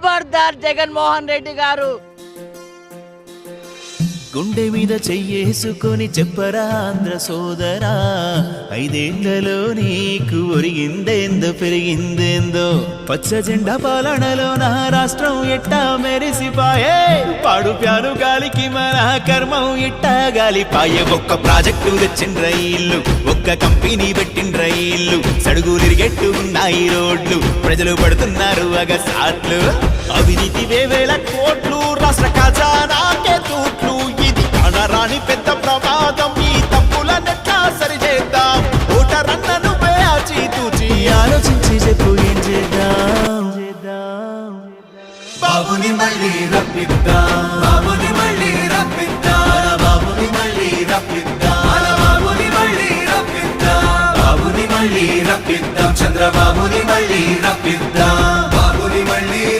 ఖబర్దార్ జగన్మోహన్ రెడ్డి గారు. గుండె మీద చెయ్యేసుకొని చెప్పరా ఆంధ్ర సోదరా, 5 ఏళ్లలో నీకు ఒరిగిందేందో పెరిగిందేందో. పచ్చ జెండా పాలనలో నా రాష్ట్రం ఎట్టా మెరిసిపాయే, పాడు ప్యాను గాలికి మన కర్మం ఎట్టా గాలిపాయే. ఒక్క ప్రాజెక్టు తెచ్చిన రైళ్లు, ఒక్క కంపెనీ పెట్టిన రైళ్లు, సడుగులిరిగెట్టు ఉన్నాయి రోడ్లు, ప్రజలు పడుతున్నారు అగసాట్లు. అవినీతి వేవేల కోట్లు, రాష్ట్ర ఖజానాకే తూట్లు. ఇది అనరాని పెద్ద ప్రమాదం, ఈ తప్పులనెట్లా సరిచేద్దాం. ఓటరన్నను ఆచి తూచి ఆలోచించి చెప్పు ఏం చేద్దాం. బాబుని మళ్ళీ రప్పిద్దాం, బాబుని మళ్ళీ రప్పిద్దాం, బాబుని మళ్ళీ రప్పిద్దాం, బాబుని మళ్ళీ రప్పిద్దాం, బాబుని మళ్ళీ రప్పిద్దాం, చంద్రబాబుని మళ్ళీ రప్పిద్దాం.